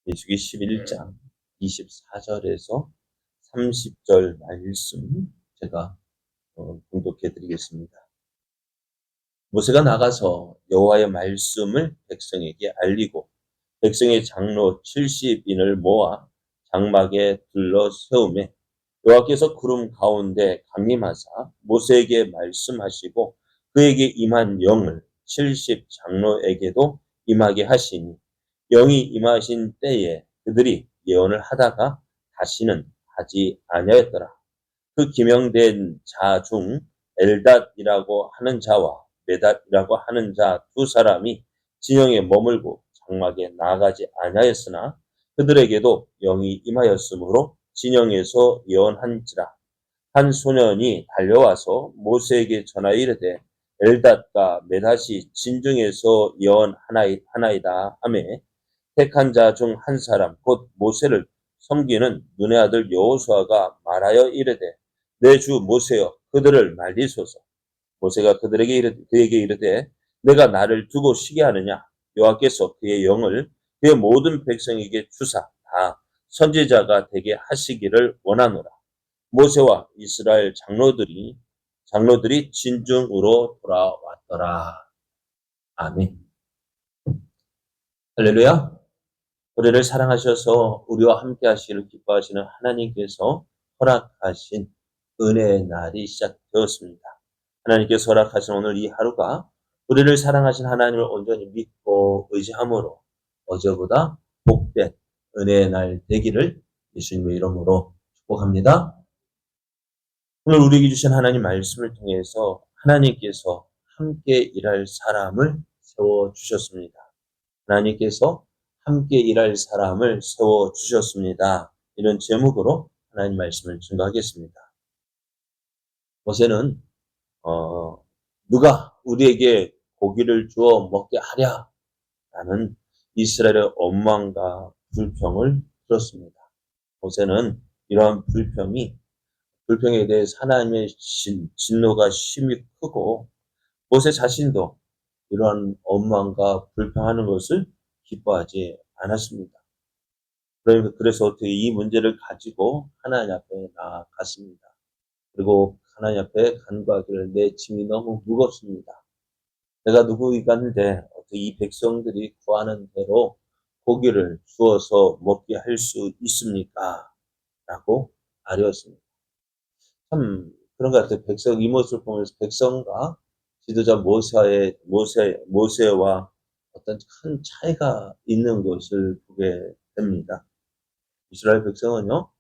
민수기 11장 24절에서 30절 말씀 제가 봉독해 드리겠습니다. 모세가 나가서 여호와의 말씀을 백성에게 알리고 백성의 장로 70인을 모아 장막에 둘러 세우매 여호와께서 구름 가운데 강림하사 모세에게 말씀하시고 그에게 임한 영을 70 장로에게도 임하게 하시니 영이 임하신 때에 그들이 예언을 하다가 다시는 하지 아니하였더라. 그 기명된 자 중 엘닷이라고 하는 자와 메닷이라고 하는 자 두 사람이 진영에 머물고 장막에 나아가지 아니하였으나 그들에게도 영이 임하였으므로 진영에서 예언한지라. 한 소년이 달려와서 모세에게 전하여 이르되 엘닷과 메닷이 진중에서 예언하나이다 하매 택한 자 중 한 사람 곧 모세를 섬기는 눈의 아들 여호수아가 말하여 이르되 내 주 모세여 그들을 말리소서. 모세가 그에게 이르되 내가 나를 두고 쉬게 하느냐. 여호와께서 그의 영을 그의 모든 백성에게 주사 다 선지자가 되게 하시기를 원하노라. 모세와 이스라엘 장로들이 진중으로 돌아왔더라. 아멘. 할렐루야. 우리를 사랑하셔서 우리와 함께 하시기를 기뻐하시는 하나님께서 허락하신 은혜의 날이 시작되었습니다. 하나님께서 허락하신 오늘 이 하루가 우리를 사랑하신 하나님을 온전히 믿고 의지함으로 어제보다 복된 은혜의 날 되기를 예수님의 이름으로 축복합니다. 오늘 우리에게 주신 하나님 말씀을 통해서 하나님께서 함께 일할 사람을 세워주셨습니다. 하나님께서 함께 일할 사람을 세워주셨습니다. 이런 제목으로 하나님 말씀을 증거하겠습니다. 모세는 누가 우리에게 고기를 주어 먹게 하랴 라는 이스라엘의 원망과 불평을 들었습니다. 모세는 이러한 불평에 대해서 하나님의 진노가 심히 크고 모세 자신도 이러한 원망과 불평하는 것을 기뻐하지 않았습니다. 그래서 어떻게 이 문제를 가지고 하나님 앞에 나아갔습니다. 그리고 하나님 앞에 간구하기를 내 짐이 너무 무겁습니다. 내가 누구이간데 어떻게 이 백성들이 구하는 대로 고기를 주어서 먹게 할 수 있습니까? 라고 아뢰었습니다. 참 그런 것 같아요. 이 모습을 보면서 백성과 지도자 모세와 어떤 큰 차이가 있는 것을 보게 됩니다. 이스라엘 백성은요,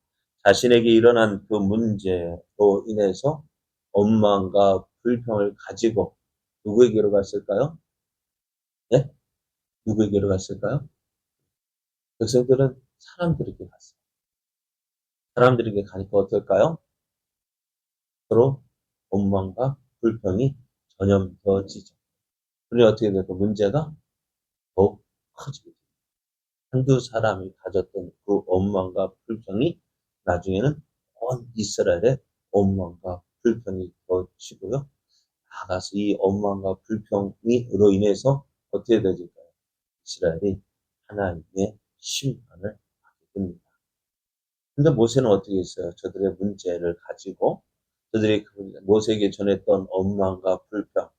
자신에게 일어난 그 문제로 인해서 원망과 불평을 가지고 누구에게로 갔을까요? 네? 누구에게로 갔을까요? 백성들은 사람들에게 갔어요. 사람들에게 가니까 어떨까요? 서로 원망과 불평이 전염되어지죠. 그러니 어떻게 될까? 문제가 더욱 커지게 됩니다. 한두 사람이 가졌던 그 원망과 불평이 나중에는 온 이스라엘의 원망과 불평이 더치고요. 나아가서 이 원망과 불평으로 인해서 어떻게 되질까요? 이스라엘이 하나님의 심판을 받게 됩니다. 근데 모세는 어떻게 했어요? 저들의 문제를 가지고 저들이 모세에게 전했던 원망과 불평.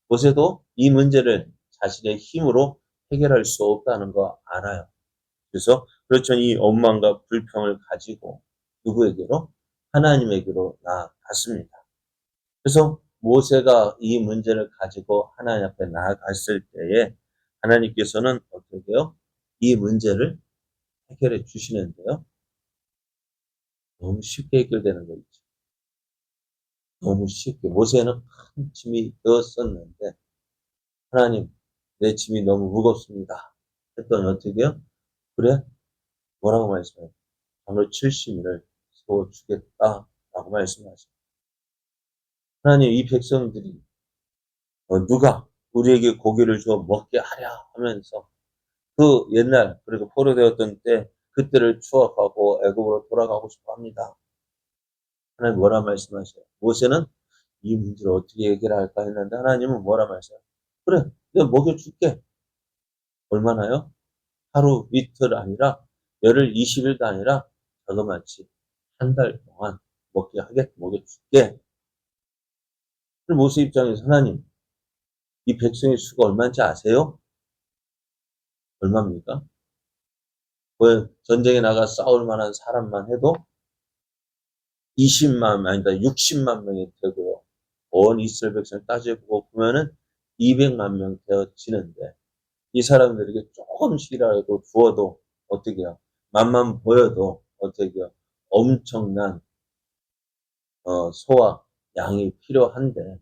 모세도 이 문제를 자신의 힘으로 해결할 수 없다는 거 알아요. 그렇죠. 이 원망과 불평을 가지고 누구에게로? 하나님에게로 나아갔습니다. 그래서 모세가 이 문제를 가지고 하나님 앞에 나아갔을 때에 하나님께서는 어떻게 해요? 이 문제를 해결해 주시는데요. 너무 쉽게 해결되는 거 있죠. 너무 쉽게. 모세는 큰 짐이 되었었는데 하나님 내 짐이 너무 무겁습니다. 했더니 어떻게 해요? 그래? 뭐라고 말씀해요? 장로 70인을 세워주겠다라고 말씀하십니다. 하나님 이 백성들이 누가 우리에게 고기를 줘 먹게 하랴 하면서 그 옛날 그리고 포로되었던 때 그때를 추억하고 애굽으로 돌아가고 싶어 합니다. 하나님 뭐라 말씀하세요? 모세는 이 문제를 어떻게 해결할까 했는데 하나님은 뭐라 말씀하세요? 그래 내가 먹여줄게. 얼마나요? 하루 이틀 아니라 열을 20일도 아니라 자그마치 한 달 동안 먹여줄게. 모세 입장에서 하나님, 이 백성의 수가 얼마인지 아세요? 얼마입니까? 전쟁에 나가 싸울 만한 사람만 해도 20만, 아니다, 60만 명이 되고요. 온 이스라엘 백성 따져보고 보면은 200만 명 되어지는데, 이 사람들에게 조금씩이라도 주어도 어떻게 해요? 맛만 보여도 어떻게 해요? 엄청난 소와 양이 필요한데,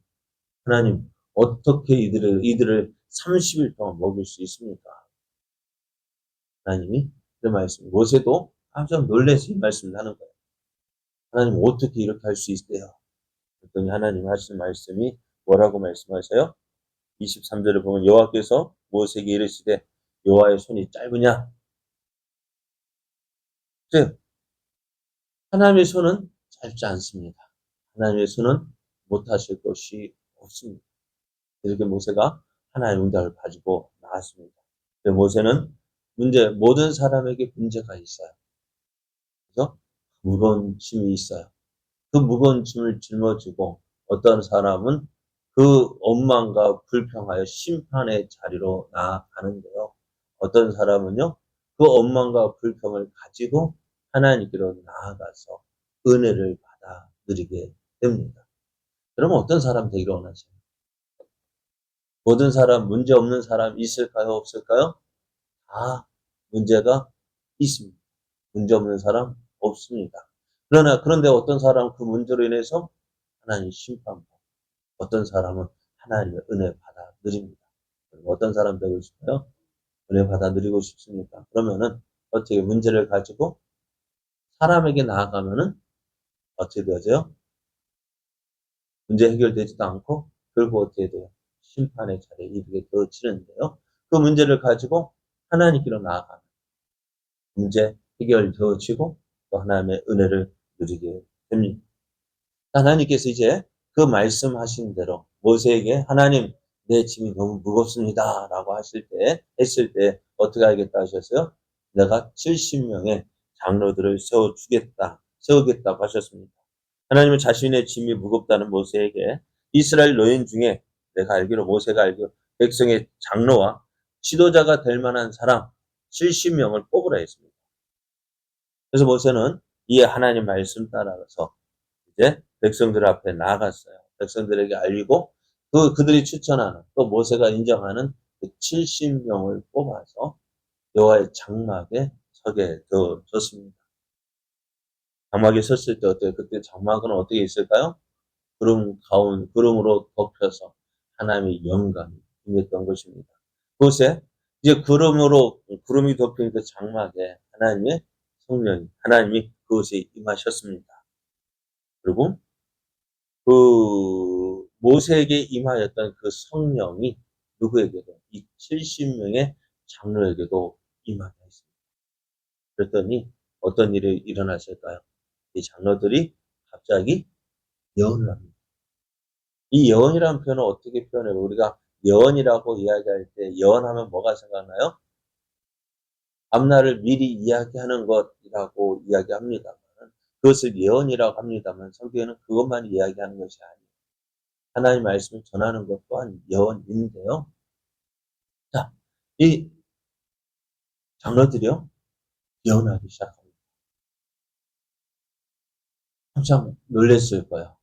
하나님 어떻게 이들을 30일 동안 먹일 수 있습니까? 하나님이 그 말씀, 모세도 깜짝 놀라서 이 말씀을 하는 거예요. 하나님 어떻게 이렇게 할 수 있어요? 그랬더니 하나님 하신 말씀이 뭐라고 말씀하세요? 23절을 보면 여호와께서 모세에게 이르시되 여호와의 손이 짧으냐? 즉 하나님의 손은 짧지 않습니다. 하나님의 손은 못하실 것이 없습니다. 이렇게 모세가 하나님의 응답을 가지고 나왔습니다. 모세는 모든 사람에게 문제가 있어요. 그래서 무거운 짐이 있어요. 그 무거운 짐을 짊어지고 어떤 사람은 그 원망과 불평하여 심판의 자리로 나아가는데요. 어떤 사람은요, 그 원망과 불평을 가지고 하나님께로 나아가서 은혜를 받아 누리게 됩니다. 그러면 어떤 사람 되기를 원하세요? 모든 사람, 문제 없는 사람 있을까요? 없을까요? 다 문제가 있습니다. 문제 없는 사람 없습니다. 그런데 어떤 사람은 그 문제로 인해서 하나님 심판받고, 어떤 사람은 하나님의 은혜 받아 누립니다. 어떤 사람 되고 싶어요? 은혜 받아 누리고 싶습니까? 그러면은 어떻게 문제를 가지고 사람에게 나아가면은 어떻게 되어져요? 문제 해결되지도 않고 결국 어떻게 돼요? 심판의 자리에 이르게 되어지는데요. 그 문제를 가지고 하나님께로 나아가면 문제 해결되어지고 또 하나님의 은혜를 누리게 됩니다. 하나님께서 이제 그 말씀하신 대로 모세에게 하나님 내 짐이 너무 무겁습니다 라고 했을 때 어떻게 하겠다 하셨어요? 내가 70명의 장로들을 세우겠다고 하셨습니다. 하나님은 자신의 짐이 무겁다는 모세에게 이스라엘 노인 중에 모세가 알기로 백성의 장로와 지도자가 될 만한 사람 70명을 뽑으라 했습니다. 그래서 모세는 이 하나님 말씀 따라서 이제 백성들 앞에 나아갔어요. 백성들에게 알리고 그들이 추천하는 또 모세가 인정하는 그 70명을 뽑아서 여호와의 장막에 서게 되어졌습니다. 장막에 섰을 때 어때요? 그때 장막은 어떻게 있을까요? 구름으로 덮여서 하나님의 영광이 임했던 것입니다. 그곳에 이제 구름이 덮인 그 장막에 하나님이 그곳에 임하셨습니다. 그리고 그 모세에게 임하였던 그 성령이 누구에게도 이 70명의 장로에게도 임하였습니다. 그랬더니 어떤 일이 일어났을까요? 이 장로들이 갑자기 예언을 합니다. 이 예언이라는 표현을 어떻게 표현해요? 우리가 예언이라고 이야기할 때 예언하면 뭐가 생각나요? 앞날을 미리 이야기하는 것이라고 이야기합니다만 그것을 예언이라고 합니다만 성경에는 그것만 이야기하는 것이 아니에요. 하나님의 말씀을 전하는 것 또한 예언인데요. 자, 이 장로들이요, 예언하기 시작합니다. 깜짝 놀랐을 거예요.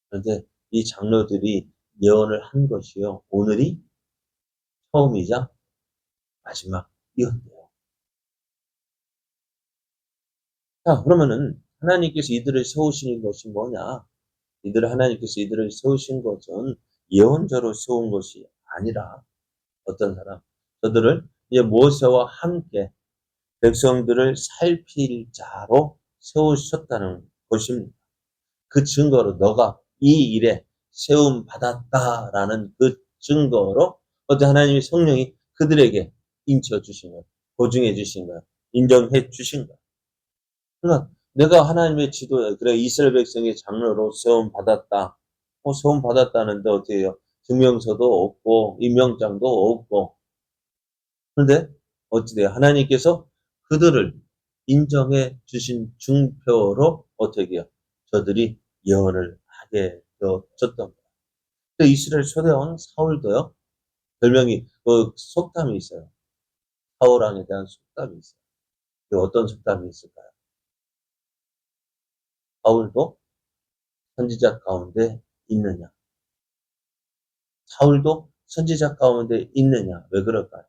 그런데 이 장로들이 예언을 한 것이요, 오늘이 처음이자 마지막이었대요. 자, 그러면은 하나님께서 이들을 세우시는 것이 뭐냐? 하나님께서 이들을 세우신 것은 예언자로 세운 것이 아니라 어떤 사람, 저들을 이제 모세와 함께 백성들을 살필 자로 세우셨다는 것입니다. 그 증거로 너가 이 일에 세움 받았다라는 그 증거로 어떤 하나님의 성령이 그들에게 인쳐 주신 거예요. 보증해 주신 거예요. 인정해 주신 거예요. 그러니까 내가 하나님의 지도자, 그래 이스라엘 백성의 장로로 세움 받았다. 세움 받았다는데 어떻게 해요? 증명서도 없고 임명장도 없고. 그런데 어찌 돼요? 하나님께서 그들을 인정해 주신 증표로 어떻게 해요? 저들이 예언을 하게 되어졌던 거예요. 그 이스라엘 초대왕 사울도요. 별명이 속담이 있어요. 사울왕에 대한 속담이 있어요. 그 어떤 속담이 있을까요? 사울도 선지자 가운데 있느냐? 사울도 선지자 가운데 있느냐? 왜 그럴까요?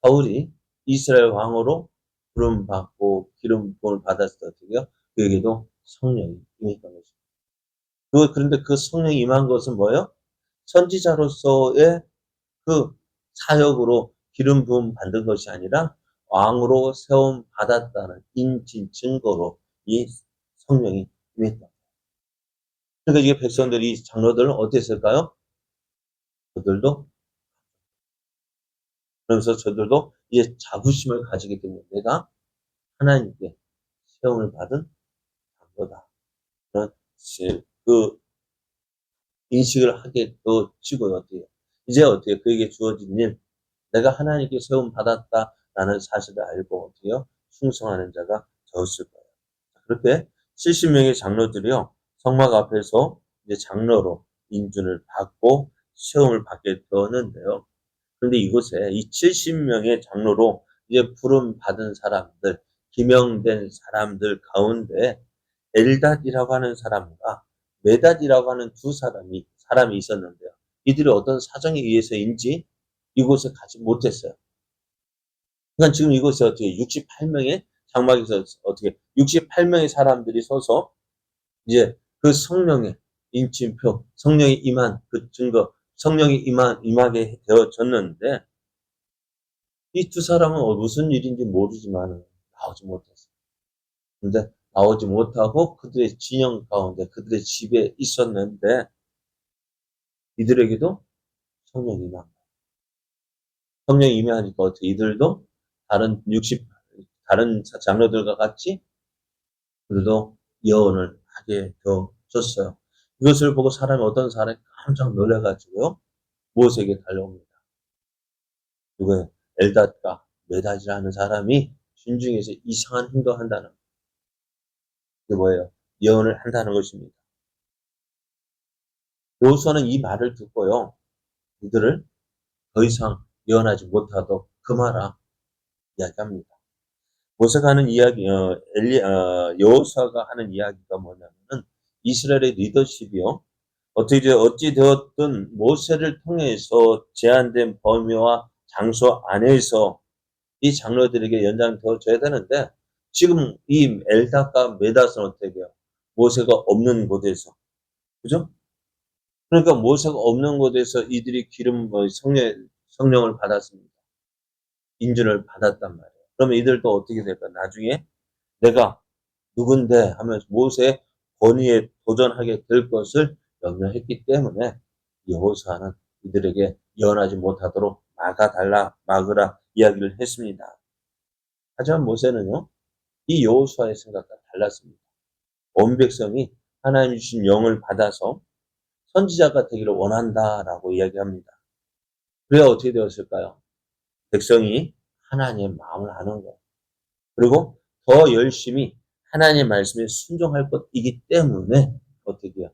사울이 이스라엘 왕으로 부름받고 기름 부음을 받았을 때 어떻게요? 그에게도 성령이 임했던 것입니다. 그런데 그 성령이 임한 것은 뭐예요? 선지자로서의 그 사역으로 기름 부음 받은 것이 아니라 왕으로 세움 받았다는 인진 증거로 이 성령이 임했다. 그러니까 이게 백성들이 장로들은 어땠을까요? 저들도 그러면서 저들도 이제 자부심을 가지게 됩니다. 내가 하나님께 세움을 받은 장로다. 그런 그 인식을 하게 되어지고요. 어때요? 이제 어때요? 그에게 주어진 일, 내가 하나님께 세움 받았다라는 사실을 알고 어때요? 충성하는 자가 되었을 거예요. 그렇게 70명의 장로들이요, 성막 앞에서 이제 장로로 인준을 받고 시험을 받게 되었는데요. 그런데 이곳에 이 70명의 장로로 이제 부름 받은 사람들, 기명된 사람들 가운데 엘닷이라고 하는 사람과 메닷이라고 하는 두 사람이 있었는데요. 이들이 어떤 사정에 의해서인지 이곳에 가지 못했어요. 그러니까 지금 이곳에 어떻게 68명의 장막에서 어떻게 68명의 사람들이 서서 이제 그 성령의 인침표, 성령이 임한 그 증거, 성령이 임하게 되어졌는데 이 두 사람은 무슨 일인지 모르지만 나오지 못했어요. 근데 나오지 못하고 그들의 진영 가운데 그들의 집에 있었는데 이들에게도 성령이 임한 거예요. 성령이 임하니까 어떻게 이들도 다른 장로들과 같이 그들도 예언을 하게 되어졌어요. 이것을 보고 어떤 사람이 깜짝 놀라가지고요. 모세에게 달려옵니다. 누구예요? 엘닷과 메닷이라는 사람이 신중에서 이상한 행동한다는 게 뭐예요? 예언을 한다는 것입니다. 여호수아는 이 말을 듣고요. 이들을 더 이상 예언하지 못하도록 금하라 이야기합니다. 모세가 하는 이야기, 여호수아가 하는 이야기가 뭐냐면은 이스라엘의 리더십이요. 어찌 되었든 모세를 통해서 제한된 범위와 장소 안에서 이 장로들에게 연장되어져야 되는데 지금 이 엘닷과 메닷은 어떻게 해요? 모세가 없는 곳에서, 그죠? 그러니까 모세가 없는 곳에서 이들이 성령을 받았습니다. 인준을 받았단 말이에요. 그러면 이들도 어떻게 될까? 나중에 내가 누군데 하면서 모세의 권위에 도전하게 될 것을 염려했기 때문에 여호수아는 이들에게 예언하지 못하도록 막으라 이야기를 했습니다. 하지만 모세는요, 이 여호수아의 생각과 달랐습니다. 온 백성이 하나님이 주신 영을 받아서 선지자가 되기를 원한다라고 이야기합니다. 그래야 어떻게 되었을까요? 백성이 하나님의 마음을 아는 거예요. 그리고 더 열심히 하나님의 말씀에 순종할 것이기 때문에 어떻게 해요?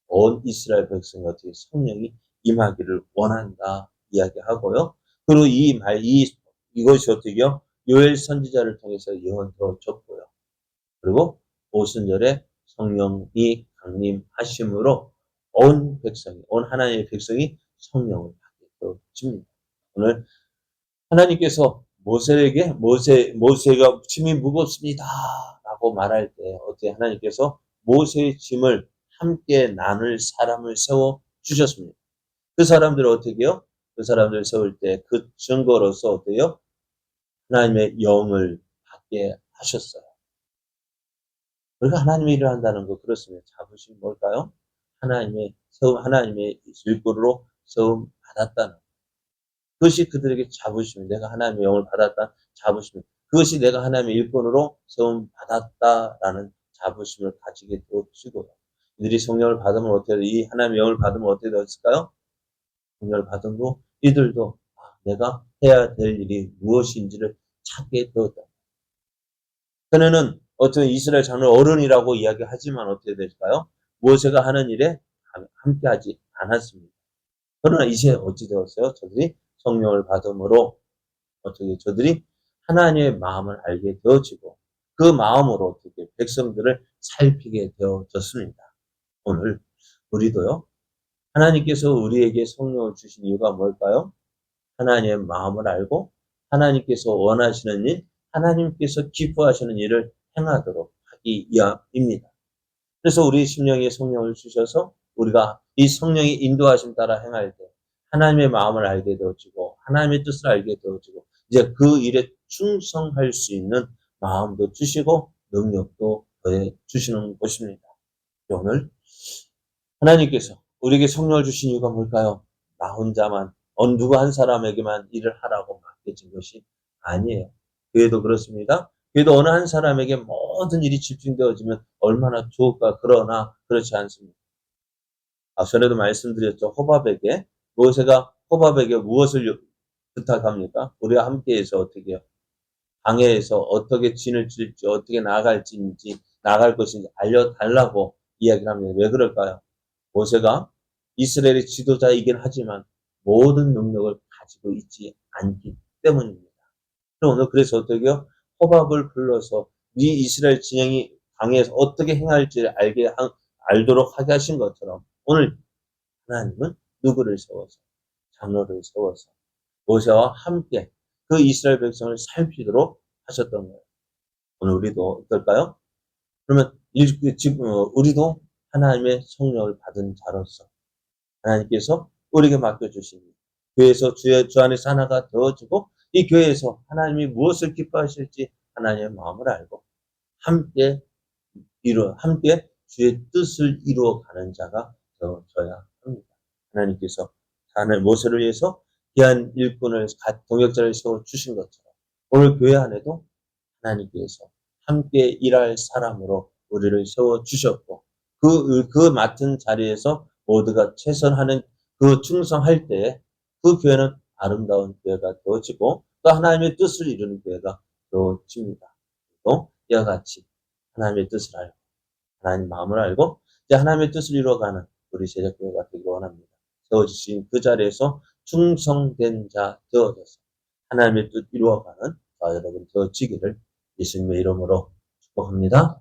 온 이스라엘 백성이 어떻게 성령이 임하기를 원한다 이야기하고요. 그리고 이것이 어떻게요? 요엘 선지자를 통해서 예언되어졌고요. 그리고 오순절에 성령이 강림하심으로 온 하나님의 백성이 성령을 받게 되어집니다. 오늘 하나님께서 모세가 짐이 무겁습니다. 라고 말할 때, 어떻게 하나님께서 모세의 짐을 함께 나눌 사람을 세워 주셨습니다. 그 사람들을 어떻게 해요? 그 사람들을 세울 때 그 증거로서 어때요? 하나님의 영을 받게 하셨어요. 우리가 하나님의 일을 한다는 거 그렇습니다. 자부심이 뭘까요? 하나님의 일꾼으로 세움 받았다는 그것이 그들에게 자부심, 내가 하나님의 영을 받았다 자부심, 그것이 내가 하나님의 일꾼으로 세움 받았다라는 자부심을 가지게 되어지고요. 이들이 성령을 받으면 이 하나님의 영을 받으면 어떻게 되었을까요? 성령을 받은 후 이들도 내가 해야 될 일이 무엇인지를 찾게 되었다. 전에는 어떤 이스라엘 장로 어른이라고 이야기하지만 어떻게 될까요? 모세가 하는 일에 함께하지 않았습니다. 그러나 이제 어찌 되었어요? 저들이 성령을 받음으로 어떻게 저들이 하나님의 마음을 알게 되어지고 그 마음으로 어떻게 백성들을 살피게 되어졌습니다. 오늘 우리도요. 하나님께서 우리에게 성령을 주신 이유가 뭘까요? 하나님의 마음을 알고 하나님께서 원하시는 일, 하나님께서 기뻐하시는 일을 행하도록 하기 위함입니다. 그래서 우리 심령에 성령을 주셔서 우리가 이 성령의 인도하심 따라 행할 때 하나님의 마음을 알게 되어지고 하나님의 뜻을 알게 되어지고 이제 그 일에 충성할 수 있는 마음도 주시고 능력도 더해 주시는 것입니다. 오늘 하나님께서 우리에게 성령을 주신 이유가 뭘까요? 나 혼자만 누구 한 사람에게만 일을 하라고 맡겨진 것이 아니에요. 교회도 그렇습니다. 교회도 어느 한 사람에게 모든 일이 집중되어지면 얼마나 좋을까. 그러나 그렇지 않습니다. 전에도 말씀드렸죠. 호밥에게 모세가 호밥에게 무엇을 부탁합니까? 우리가 함께해서 어떻게 해요? 방해해서 어떻게 진을 칠지 어떻게 나갈 것인지 알려달라고 이야기를 합니다. 왜 그럴까요? 모세가 이스라엘의 지도자이긴 하지만 모든 능력을 가지고 있지 않기 때문입니다. 오늘 그래서 어떻게 해요? 호밥을 불러서 이 이스라엘 진영이 방해해서 어떻게 행할지 알도록 하게 하신 것처럼 오늘 하나님은 누구를 세워서 장로를 세워서 모세와 함께 그 이스라엘 백성을 살피도록 하셨던 거예요. 오늘 우리도 어떨까요? 그러면 지금 우리도 하나님의 성령을 받은 자로서 하나님께서 우리에게 맡겨주신 교회에서 주 안에서 하나가 되어지고 이 교회에서 하나님이 무엇을 기뻐하실지 하나님의 마음을 알고 함께 주의 뜻을 이루어가는 자가 되어져야 합니다. 하나님께서 하나님 모세를 위해서 귀한 일꾼을 동역자를 세워 주신 것처럼 오늘 교회 안에도 하나님께서 함께 일할 사람으로 우리를 세워 주셨고 그 맡은 자리에서 모두가 최선하는 그 충성할 때에 그 교회는 아름다운 교회가 되어지고 또 하나님의 뜻을 이루는 교회가 되어집니다. 또 이와 같이 하나님의 뜻을 알고 하나님 마음을 알고 이제 하나님의 뜻을 이루어가는 우리 제자교회가 되기를 원합니다. 세워주신 그 자리에서 충성된 자 되어져서 하나님의 뜻 이루어가는 저와 여러분 되어지기를 예수님의 이름으로 축복합니다.